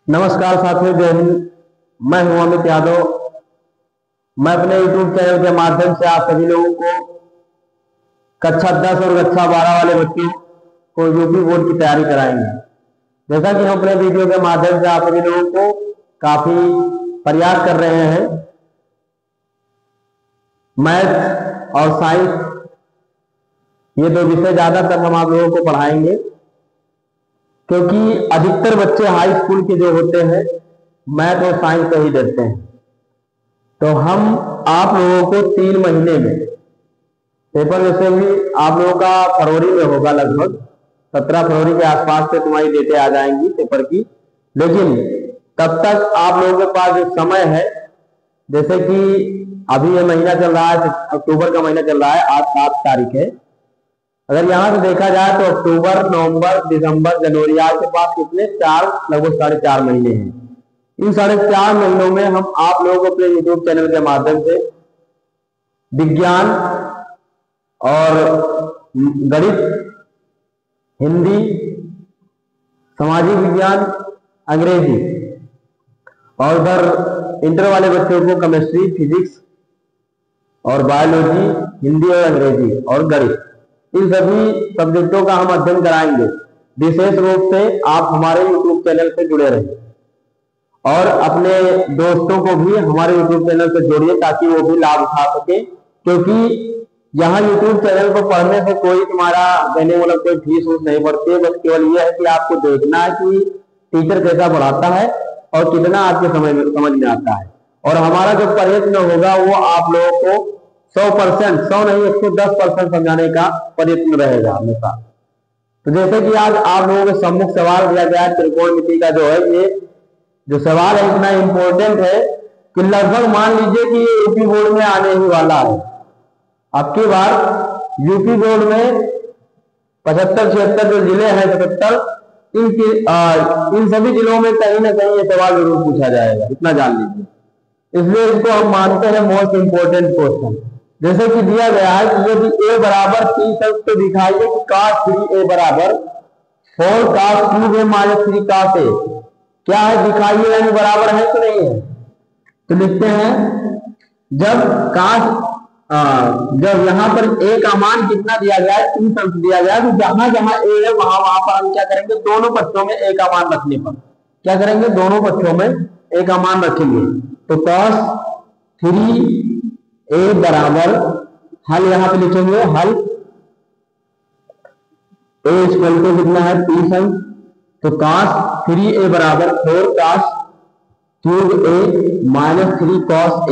नमस्कार साथियों, जय हिंद। मैं हूं अमित यादव। मैं अपने YouTube चैनल के माध्यम से आप सभी लोगों को कक्षा 10 और कक्षा 12 वाले बच्चों को यूपी बोर्ड की तैयारी कराएंगे। जैसा कि हम अपने वीडियो के माध्यम से आप सभी लोगों को काफी प्रयास कर रहे हैं, मैथ और साइंस ये दो विषय ज्यादातर हम आप लोगों को पढ़ाएंगे, क्योंकि अधिकतर बच्चे हाई स्कूल के जो होते हैं मैथ और साइंस को ही देते हैं। तो हम आप लोगों को 3 महीने में पेपर, वैसे भी आप लोगों का फरवरी में होगा, लगभग 17 फरवरी के आसपास से तुम्हारी डेटें आ जाएंगी पेपर की। लेकिन तब तक आप लोगों के पास जो समय है, जैसे कि अभी ये महीना चल रहा है, अक्टूबर का महीना चल रहा है, आज 7 तारीख है। अगर यहां से देखा जाए तो अक्टूबर, नवंबर, दिसंबर, जनवरी, आपके पास कितने लगभग 4.5 महीने हैं। इन 4.5 महीनों में हम आप लोगों को अपने यूट्यूब चैनल के माध्यम से विज्ञान और गणित, हिंदी, सामाजिक विज्ञान, अंग्रेजी, और उधर इंटर वाले बच्चों को केमिस्ट्री, फिजिक्स और बायोलॉजी, हिंदी और अंग्रेजी और गणित, इन सभी सब्जेक्टों का हम अध्ययन कराएंगे। विशेष रूप से आप हमारे YouTube चैनल से जुड़े रहिए और अपने दोस्तों को भी हमारे YouTube चैनल से जोड़िए, ताकि वो भी लाभ उठा सके। क्योंकि यहाँ YouTube चैनल को पढ़ने से कोई तुम्हारा देने वाला कोई फीस नहीं पड़ती है। बस केवल ये है कि आपको देखना है कि टीचर कैसा पढ़ाता है और कितना आपके समझ में आता है। और हमारा जो प्रयत्न होगा वो आप लोगों को 100%, 100 नहीं 110% समझाने का प्रयत्न रहेगा हमेशा। तो जैसे कि आज आप लोगों के सम्मुख सवाल दिया गया है, त्रिकोणमिति का जो है, ये जो सवाल है इतना इंपॉर्टेंट है कि लगभग मान लीजिए कि ये यूपी बोर्ड में आने ही वाला है। अब की बार यूपी बोर्ड में 75-76 जो जिले हैं, 77, इन सभी जिलों में कहीं ना कहीं ये सवाल जरूर पूछा जाएगा, इतना जान लीजिए। इसलिए इसको हम मानते हैं मोस्ट इंपोर्टेंट क्वेश्चन। जैसे कि दिया गया है कि यदि a बराबर 30 अंश, तो दिखाइए कि cos 3a बराबर 4 cos 3a minus 3 cos a क्या है, दिखाइए, यानी बराबर है कि नहीं है। तो लिखते हैं, जब यहाँ पर a का मान कितना दिया गया है, 30 अंश दिया गया है, तो जहां जहां a है वहां पर हम क्या करेंगे, दोनों पक्षों में a का मान रखने पर क्या करेंगे, दोनों पक्षों में a का मान रखेंगे। तो cos 3a बराबर, हल यहां पे लिखेंगे, हल a इक्वल टू कितना है, 30 अंश। तो cos 3a बराबर 4 cos cube a minus 3 cos a।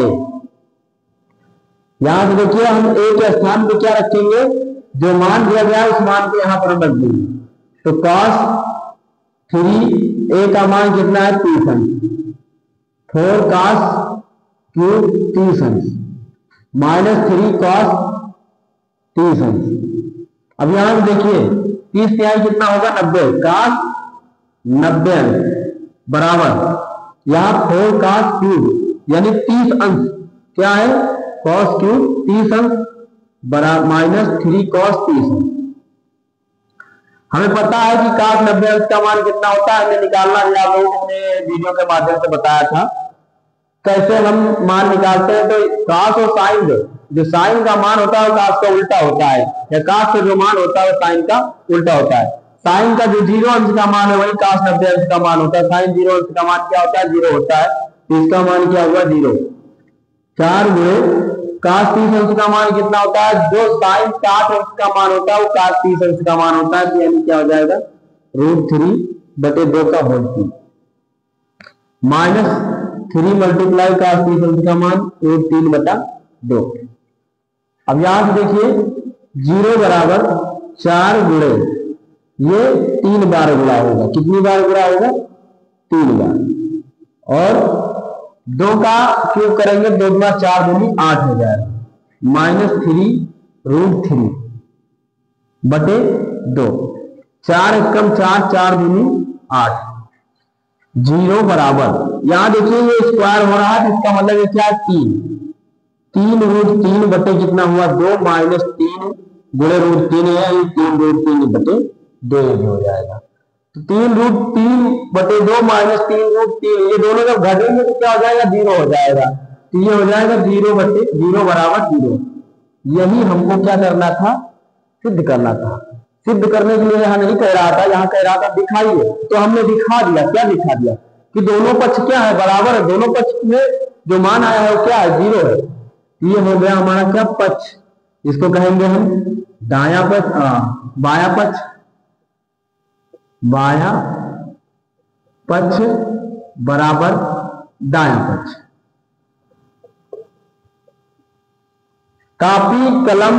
यहां से देखिए, हम a के स्थान पे क्या रखेंगे, जो मान दिया गया है उस मान को यहां पर हम रख देंगे। तो cos 3a का मान कितना है, 30 अंश, 4 cos क्यूब 30 अंश माइनस 3 cos 30 अंश। अब यहां से देखिए, 30 तिहाई कितना होगा, 90, cos 90 अंश बराबर यहां 4 cos क्यूब यानी 30 अंश क्या है, cos क्यूब 30 अंश बराबर माइनस 3 cos 30 अंश। हमें पता है कि cos 90 अंश का मान कितना होता है, हमें निकालना है। आप लोगों ने वीडियो के माध्यम से बताया था कैसे हम मान निकालते हैं। तो cos और sin, जो sin का मान होता है वो cos का उल्टा होता है, या cos का जो मान होता है वो sin का उल्टा होता है। sin का जो 0 अंश का मान है वही cos 90 अंश का मान होता है। sin 0 अंश का मान क्या होता है, 0 होता है, तो इसका मान क्या हुआ, 0। 4 गुणे cos 30 अंश का मान कितना होता है, जो sin 60 अंश का मान होता है वो cos 30 अंश का मान होता है। तो यानी क्या हो जाएगा, √3/2 का whole cube minus 3 multiply cos 30 अंश का मान √3/2। अब यहां से देखिए, 0 बराबर 4 गुणे ये 3 बार गुणा होगा, कितनी बार गुणा होगा, 3 बार, और 2 का क्यूब करेंगे, 2 गुना 4 दूनी 8 हो जाएगा, माइनस 3√3/2, 4 एकम 4, 4 दूनी 8, 0 बराबर, यहां देखिए ये स्क्वायर हो रहा है, इसका मतलब ये क्या है, 3 बटे कितना हुआ, 2 माइनस 3 गुणे √3 है, 3 √3/2 हो जाएगा। तो 3√3/2 -3√3, ये दोनों जब घटेंगे तो क्या हो जाएगा, 0 हो जाएगा। तो ये हो जाएगा 0/0 बराबर 0। यही हमको क्या करना था, सिद्ध करना था। सिद्ध करने के लिए यहाँ नहीं कह रहा था, यहाँ कह रहा था दिखाइए। तो हमने दिखा दिया। क्या दिखा दिया कि दोनों पक्ष क्या है, बराबर है। दोनों पक्ष में जो मान आया है वो क्या है, 0 है। ये हो गया हमारा क्या, पक्ष। इसको कहेंगे हम दाया पक्ष, बाया पक्ष, बाया पक्ष बराबर दाया पक्ष। कापी कलम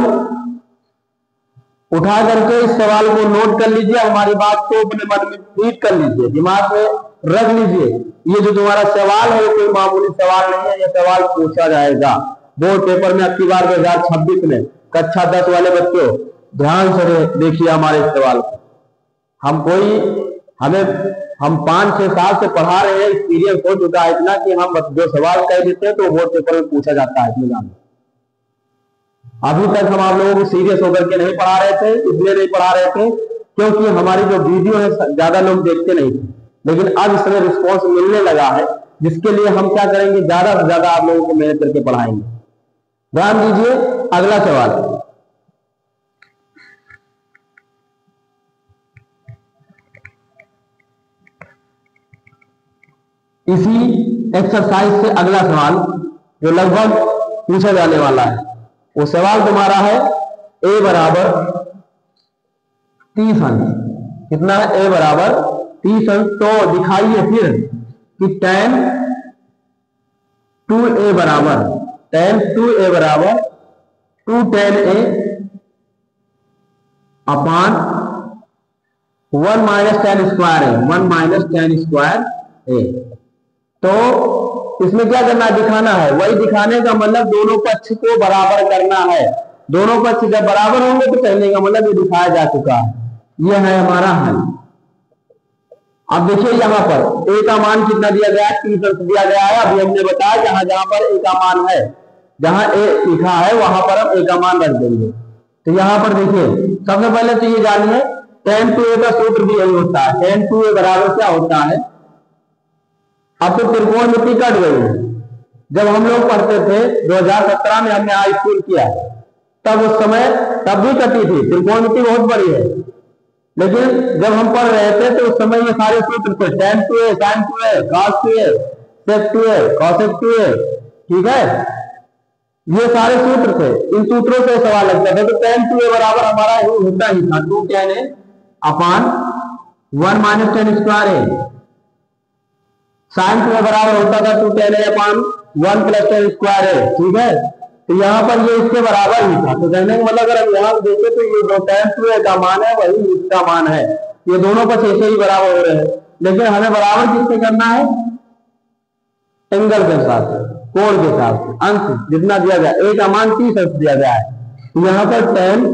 उठा करके इस सवाल को नोट कर लीजिए, हमारी बात को अपने मन में फीड कर लीजिए, दिमाग में रख लीजिए। ये जो तुम्हारा सवाल है कोई मामूली सवाल नहीं है, ये सवाल पूछा जाएगा बोर्ड पेपर में अगली बार 2026 में। कक्षा 10 वाले बच्चों ध्यान से देखिए हमारे सवाल को। हम 5-6 साल से पढ़ा रहे हैं, एक्सपीरियंस हो चुका है इतना कि हम जो सवाल कह देते हैं तो बोर्ड पेपर में पूछा जाता है निजाम। अभी तक हम आप लोगों को सीरियस होकर के नहीं पढ़ा रहे थे, इसलिए नहीं पढ़ा रहे थे क्योंकि हमारी जो वीडियो है ज्यादा लोग देखते नहीं थे, लेकिन अब इस समय रिस्पॉन्स मिलने लगा है, जिसके लिए हम क्या करेंगे, ज्यादा से ज्यादा आप लोगों को मेहनत करके पढ़ाएंगे। ध्यान दीजिए, अगला सवाल। इसी एक्सरसाइज से अगला सवाल जो लगभग पूछा जाने वाला है, वो सवाल तुम्हारा है a बराबर 30 अंश। कितना है, a बराबर 30 अंश। तो दिखाइए फिर कि tan 2a बराबर 2 tan a upon 1 - tan square है, 1 - tan स्क्वायर a। तो इसमें क्या करना है, दिखाना है। वही दिखाने का मतलब दोनों पक्ष को बराबर करना है। दोनों पक्ष जब बराबर होंगे तो कहने का मतलब ये दिखाया जा चुका है। यह है हमारा हल। अब देखिए यहाँ पर a का मान कितना दिया गया है, 30 अंश दिया गया है। अभी हमने बताया जहां जहां पर a का मान है, जहां a लिखा है वहां पर हम a का मान रख देंगे। तो यहाँ पर देखिए, सबसे पहले तो ये जानिए tan 2a का सूत्र भी यही होता है। tan 2a बराबर क्या होता है, अब तो त्रिकोणमिति कट गई है। जब हम लोग पढ़ते थे 2017 में हमने हाई स्कूल किया, तब उस समय तब भी कटी थी, त्रिकोणमिति बहुत बड़ी है। लेकिन जब हम पढ़ रहे थे तो उस समय ये सारे सूत्र थे, tan 2a, sin 2a, cos 2a, sec 2a, cosec 2a, ठीक है, ये सारे सूत्र थे। इन सूत्रों से सवाल लगता था। तो tan 2a बराबर हमारा होता ही था 2 tan a upon 1 - tan square a। sin 2a बराबर होता था 2 tan a upon 1 + tan square a, ठीक है। तो यहाँ पर ये इसके बराबर ही था। तो कहने का मतलब अगर हम यहाँ देखें तो ये जो tan 2a का मान है वही इसका मान है। ये दोनों पक्ष ऐसे ही बराबर हो रहे हैं, लेकिन हमें बराबर किससे करना है, एंगल के साथ, कोण के साथ। अंश जितना दिया गया, a का मान 30 अंश दिया गया है। तो यहाँ पर tan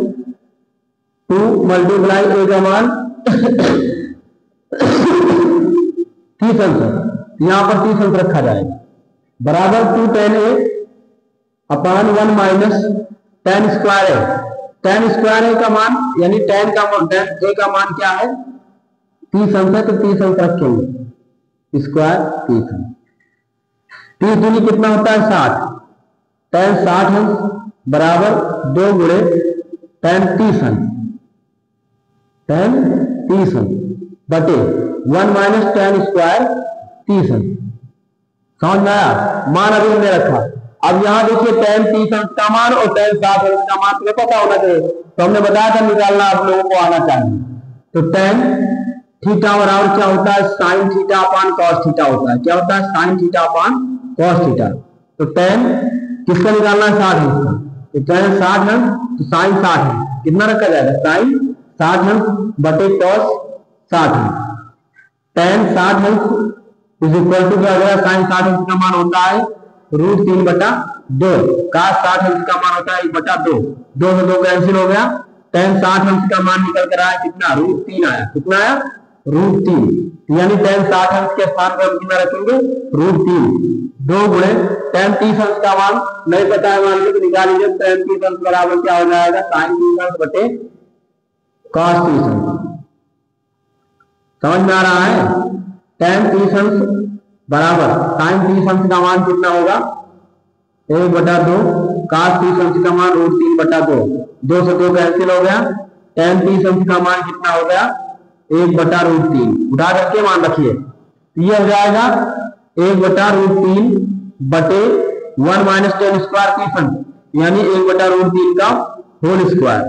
2 × a का मान 30 अंश, यहाँ पर 30 अंश रखा जाएगा, बराबर 2 tan a upon 1 - tan square a। tan square a का मान यानी tan a का मान क्या है, 30 अंश है, तो 30 अंश रखेंगे, स्क्वायर 30 अंश। 30 दूनी कितना होता है, 60। tan 60 अंश बराबर 2 × tan 30 अंश, tan 30 अंश बटे 1 - tan स्क्वायर 30 अंश। समझ में आया, मान अभी हमने रखा। अब यहाँ देखिए tan 30 अंश का मान और tan 60 अंश का मान तुम्हें पता होना चाहिए, तो हमने बताया था निकालना आप लोगों को आना चाहिए। तो tan थीटा बराबर क्या होता है, sin theta upon cos theta होता है। क्या होता है, sin theta upon cos theta. तो tan किसका निकालना है, 60 अंश का। तो tan 60 अंश तो sin 60 अंश कितना रखा जाएगा, sin 60 अंश बटे cos 60 अंश। tan 60 अंश इज इक्वल टू क्या हो गया, sin 60 अंश का मान होता है √3/2, cos 60 अंश का मान होता है 1/2, 2 से 2 कैंसिल हो गया। tan 60 अंश का मान निकल कर आया कितना, √3 आया। कितना आया, √3। यानी tan 60 अंश के स्थान पर हम कितना रखेंगे, √3। 2 × tan 30 अंश का मान नहीं पता है, मान लीजिए तो निकाल लीजिए। tan 30 अंश बराबर क्या हो जाएगा, sin 30 अंश बटे cos 30 अंश। समझ में आ रहा है? tan 30 अंश बराबर sin 30 अंश का मान कितना होगा? 1/2 cos 30 अंश का मान √3/2, 2 से 2 कैंसिल हो गया। tan 30 अंश का मान कितना हो गया? 1/√3, उठा करके मान रखिए। ये हो जाएगा 1/√3 बटे 1 माइनस tan स्क्वायर 30 अंश, यानी 1/√3 का होल स्क्वायर।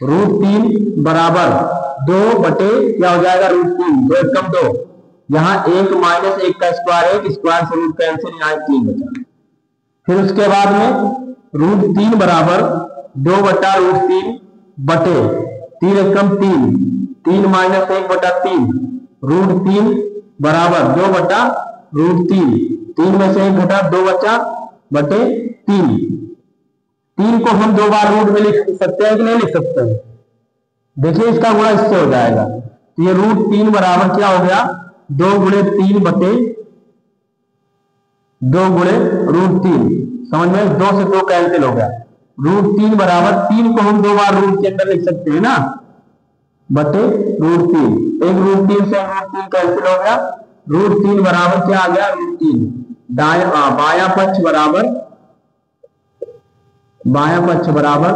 √3 बराबर 2 बटे क्या हो जाएगा? √3, 2 एकम 2, यहाँ 1 माइनस 1 का स्क्वायर, 1 स्क्वायर से रूट कैंसिल, यहाँ 3 बचा। फिर उसके बाद में √3 बराबर 2/√3 बटे 3 एकम 3, 3 माइनस 1/3, √3 बराबर 2/√3, 3 में से 1 घटा 2 बचा बटे 3। 3 को हम 2 बार रूट में लिख सकते हैं कि नहीं लिख सकते हैं? देखिए इसका गुणा इससे हो जाएगा, तो ये √3 बराबर क्या हो गया? 2 गुणे 3 बटे 2 गुणे √3, समझ में? 2 से 2 कैंसिल हो गया। √3 बराबर 3 को हम 2 बार रूट के अंदर लिख सकते हैं ना, बटे √3, एक √3 से √3 कैंसिल हो गया। √3 बराबर क्या आ गया? √3, बायां पक्ष बराबर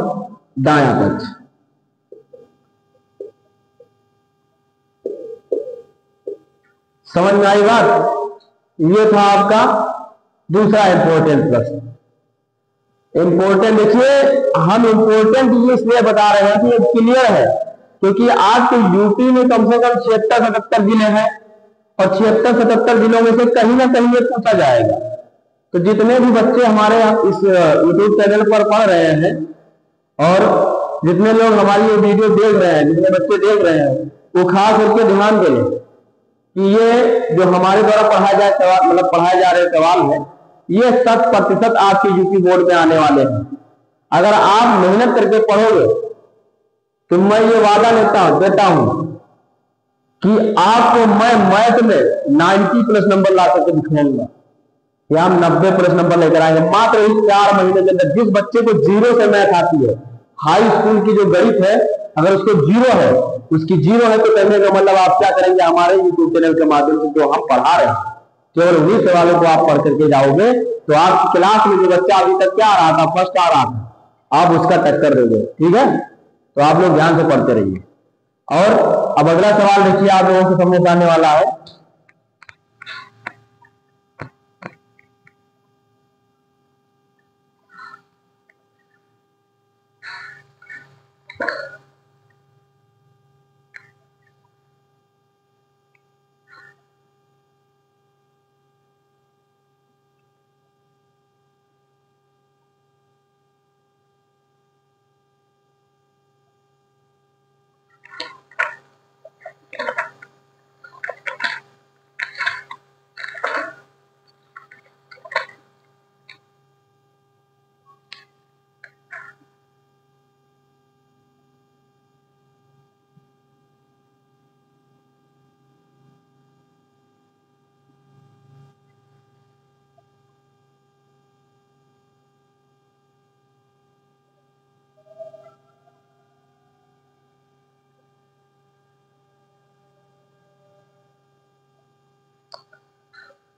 दायां पक्ष। समझ में आई बात? ये था आपका दूसरा इंपॉर्टेंट प्रश्न। इंपॉर्टेंट देखिए, हम इंपॉर्टेंट ये इसलिए बता रहे हैं कि ये क्लियर है, क्योंकि आज के यूपी में कम से कम 76-77 जिले हैं, और 76-77 जिलों में से कहीं ना कहीं ये पूछा जाएगा। तो जितने भी बच्चे हमारे इस यूट्यूब चैनल पर पढ़ रहे हैं, और जितने लोग हमारी ये वीडियो देख रहे हैं, जितने बच्चे देख रहे हैं, वो खास करके ध्यान दें कि ये जो हमारे द्वारा पढ़ाया जाए सवाल, मतलब पढ़ाए जा रहे सवाल है, ये 100% आपके यूपी बोर्ड में आने वाले हैं। अगर आप मेहनत करके पढ़ोगे तो मैं ये वादा देता हूं कि आपको मैं मैथ में 90+ नंबर ला करके दिखाऊंगा, या हम 90+ नंबर लेकर आएंगे मात्र इस 4 महीने के अंदर। जिस बच्चे को 0 से मैथ आती है, हाई स्कूल की जो गणित है, अगर उसको 0 है, उसकी 0 है, तो कहने का मतलब आप क्या करेंगे? हमारे यूट्यूब चैनल के माध्यम से जो हम पढ़ा रहे हैं, केवल उन्हीं सवालों को आप पढ़ करके जाओगे, तो आपकी क्लास में जो बच्चा अभी तक क्या आ रहा था, फर्स्ट आ रहा था, आप उसका टक्कर दोगे। ठीक है, तो आप लोग ध्यान से पढ़ते रहिए। और अब अगला सवाल देखिए, आप लोगों को समझ आने वाला है।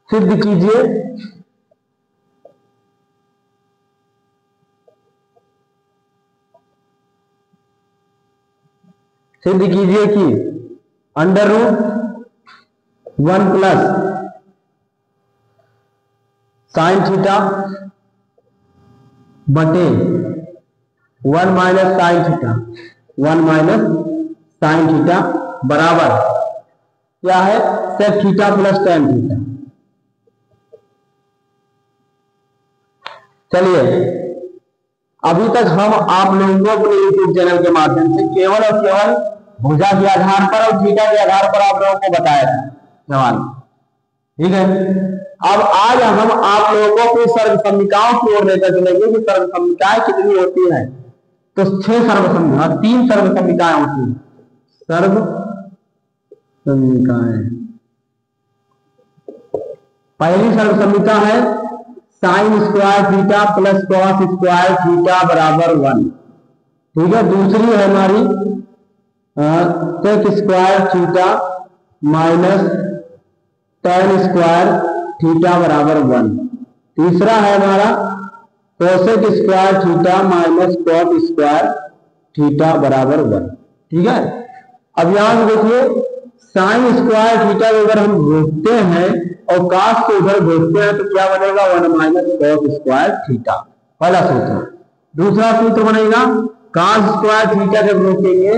सिद्ध कीजिए कि √1 प्लस साइन थीटा बटे 1 minus sine theta, 1 minus sine theta बराबर क्या है? Sec theta plus tan theta. चलिए, अभी तक हम आप लोगों को अपने यूट्यूब चैनल के माध्यम से केवल और केवल भुजा के आधार पर और थीटा के आधार पर आप लोगों को बताया था सवाल। ठीक है, अब आज हम आप लोगों को अपनी सर्वसम्मिकाओं की ओर लेकर चलेंगे कि सर्वसम्मिकाएं कितनी होती हैं। तो 6 सर्वसम्मिका, 3 सर्वसम्मिकाएं होती हैं। सर्वसम्मिकाएं, पहली सर्वसम्मिका है sine square theta plus cos square theta बराबर 1। ठीक है, दूसरी है हमारी sec square theta minus tan square theta बराबर 1। तीसरा है हमारा cosec square theta minus cot square theta बराबर 1। ठीक है, अब यहां से देखिए साइन स्क्वायर थीटा को अगर हम देखते हैं और कास को उधर देखते हैं तो क्या बनेगा 1 माइनस कॉस स्क्वायर थीटा, पहला सूत्र। दूसरा सूत्र बनेगा कास स्क्वायर थीटा जब रोकेंगे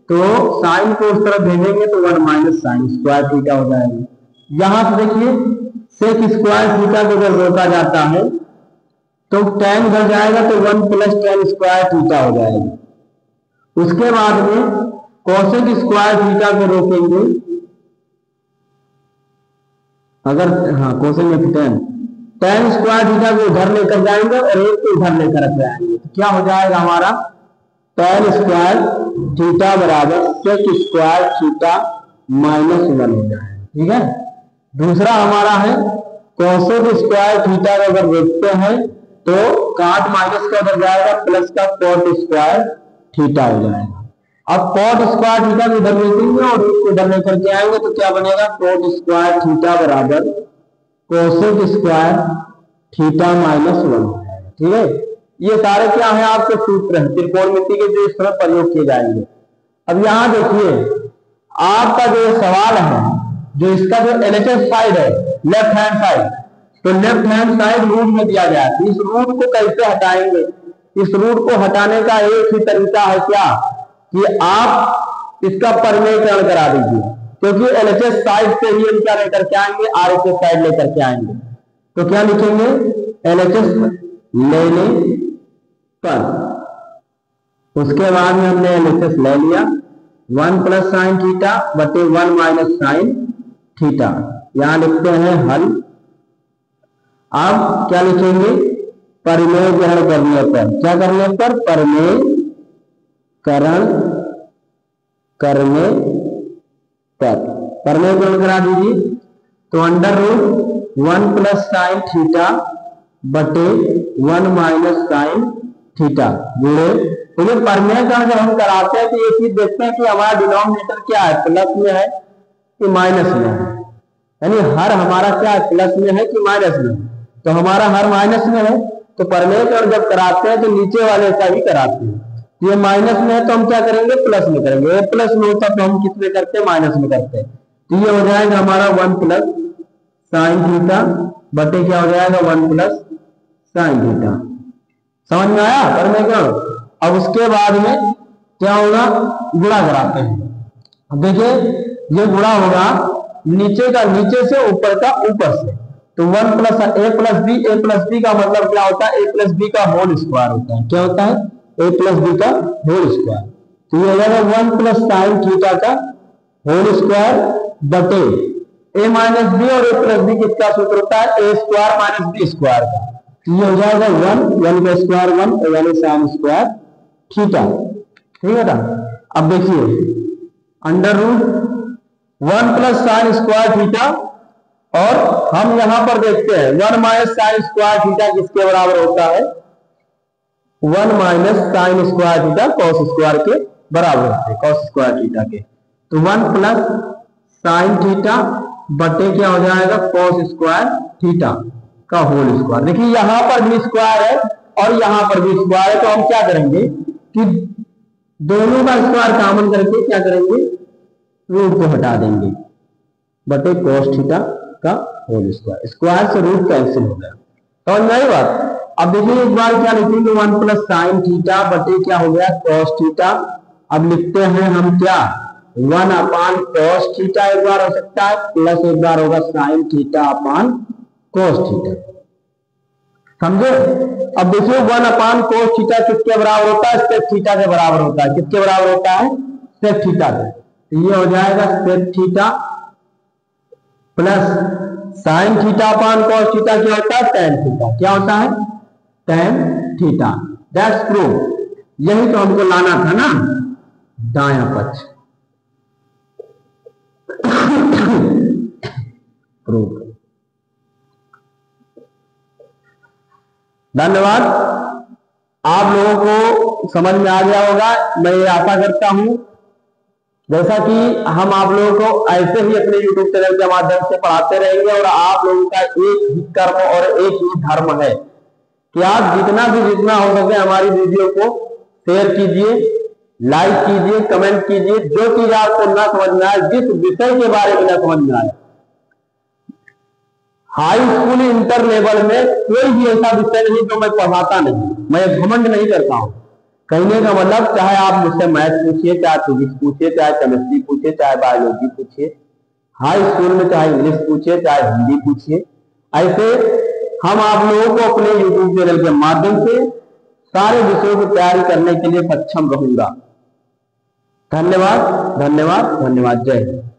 तो साइन को उस तरफ भेजेंगे तो 1 माइनस साइन स्क्वायर थीटा हो जाएगा। यहां से देखिए सेक स्क्वायर थीटा को जब रोका जाता है तो tan उधर जाएगा तो 1 प्लस tan स्क्वायर थीटा हो जाएगा। उसके बाद में कोसेक स्क्वायर थीटा को रोकेंगे, अगर हाँ कोसेक में tan स्क्वायर थीटा को उधर लेकर जाएंगे और एक को उधर लेकर जाएंगे तो क्या हो जाएगा हमारा tan स्क्वायर थीटा बराबर सेक स्क्वायर थीटा माइनस 1 हो जाएगा। ठीक है, दूसरा हमारा है कोसेक स्क्वायर थीटा को अगर देखते हैं तो काट माइनस का उधर जाएगा प्लस का कॉट स्क्वायर थीटा हो जाएगा। अब कॉट स्क्वायर थीटा को इधर लेंगे और एक को इधर लेकर के आएंगे तो क्या बनेगा कॉट स्क्वायर थीटा बराबर कोसेक स्क्वायर थीटा माइनस 1 हो जाएगा। ठीक है, ये सारे क्या है आपके सूत्र हैं त्रिकोणमिति के जो इस तरह प्रयोग किए जाएंगे। अब यहां देखिए आपका जो सवाल है जो इसका जो LHS साइड है लेफ्ट हैंड साइड, तो लेफ्ट हैंड साइड रूट में दिया गया है। इस रूट को कैसे हटाएंगे? इस रूट को हटाने का एक ही तरीका है क्या कि आप इसका परिमेयकरण करा दीजिए, क्योंकि LHS साइड से ही हम क्या लेकर के आएंगे RHS साइड लेकर के आएंगे। तो क्या लिखेंगे LHS लेने पर, उसके बाद में हमने LHS ले लिया 1 प्लस साइन थीटा बटे 1 माइनस साइन थीटा, यहां लिखते हैं हल। अब क्या लिखेंगे परिमेय ग्रहण करने पर, क्या करने पर परिमेयकरण करने पर परिमेय ग्रहण करा दीजिए तो under root 1 plus sine theta बटे 1 माइनस साइन थीटा जुड़े। तो ये परिमेयकरण जब हम कराते हैं तो ये चीज देखते हैं कि हमारा डिनोमिनेटर क्या है प्लस में है कि माइनस में है, यानी हर हमारा क्या है प्लस में है कि माइनस में है। तो हमारा हर माइनस में है तो परिमेयकरण जब कराते हैं तो नीचे वाले का ही कराते हैं। ये माइनस में है तो हम क्या करेंगे प्लस में करेंगे, ये प्लस में होता तो हम किस में करते हैं माइनस में करते हैं। तो ये हो जाएगा हमारा 1 प्लस साइन थीटा बटे क्या हो जाएगा 1 प्लस साइन थीटा। समझ में आया परिमेयकरण? अब उसके बाद में क्या होगा गुणा कराते हैं। अब देखिए ये गुणा होगा नीचे का नीचे से ऊपर का ऊपर से, तो 1 प्लस a प्लस बी का मतलब क्या होता है a प्लस बी का होल स्क्वायर होता है। क्या होता है a प्लस बी का होल स्क्वायर। तो ये हो जाएगा 1 प्लस साइन थीटा का होल स्क्वायर बटे a माइनस बी, और a प्लस बी किसका सूत्र होता है a square minus B square का। तो ये हो जाएगा 1 का स्क्वायर 1 यानी साइन स्क्वायर थीटा। ठीक है ना, अब देखिए under root 1 plus sine square theta, और हम यहां पर देखते हैं 1 माइनस साइन स्क्वायर थीटा किसके बराबर होता है 1 minus sign square theta cos square के बराबर होते हैं, कॉस स्क्वायर थीटा के। तो 1 प्लस साइन थीटा बटे क्या हो जाएगा कॉस स्क्वायर थीटा का होल स्क्वायर। देखिए यहां पर भी स्क्वायर है और यहां पर भी स्क्वायर है, तो हम क्या करेंगे कि दोनों का स्क्वायर कॉमन करके क्या करेंगे रूट को हटा देंगे बटे कॉस थीटा का होल स्क्वायर। स्क्वायर से रूट कैंसिल हो गया, तो नई बात। अब देखिए एक बार क्या लिखेंगे 1 प्लस साइन थीटा बटे क्या हो गया कॉस थीटा। अब लिखते हैं हम क्या 1 अपान कॉस थीटा एक बार हो सकता है, प्लस एक बार होगा sign theta upon cos theta. समझे? अब देखिए 1 अपान कॉस थीटा किसके बराबर होता है सेक थीटा के बराबर होता है। किसके बराबर होता है सेक थीटा के। तो ये हो जाएगा sec theta plus sine theta upon cos theta क्या होता है tan थीटा। क्या होता है tan थीटा। That's proof. यही तो हमको लाना था ना दायां पक्ष। प्रूफ। धन्यवाद, आप लोगों को समझ में आ गया होगा। मैं ये आशा करता हूं जैसा कि हम आप लोगों को ऐसे ही अपने YouTube चैनल के माध्यम से पढ़ाते रहेंगे, और आप लोगों का एक ही कर्म और एक ही धर्म है कि आप जितना हो सके हमारी वीडियो को शेयर कीजिए, लाइक कीजिए, कमेंट कीजिए। जो चीज आपको ना समझ में आए, जिस विषय के बारे में ना समझ में आए, हाई स्कूल इंटर लेवल में कोई भी ऐसा विषय नहीं जो मैं पढ़ाता नहीं। मैं घमंड नहीं करता हूं। कहने का मतलब, चाहे आप मुझसे मैथ पूछिए, चाहे फिजिक्स पूछिए, चाहे केमिस्ट्री पूछिए, चाहे बायोलॉजी पूछिए, हाई स्कूल में चाहे इंग्लिश पूछिए, चाहे हिंदी पूछिए, ऐसे हम आप लोगों को अपने यूट्यूब चैनल के माध्यम से सारे विषयों की तैयारी करने के लिए सक्षम रहूंगा। धन्यवाद, धन्यवाद, धन्यवाद। जय हिंद।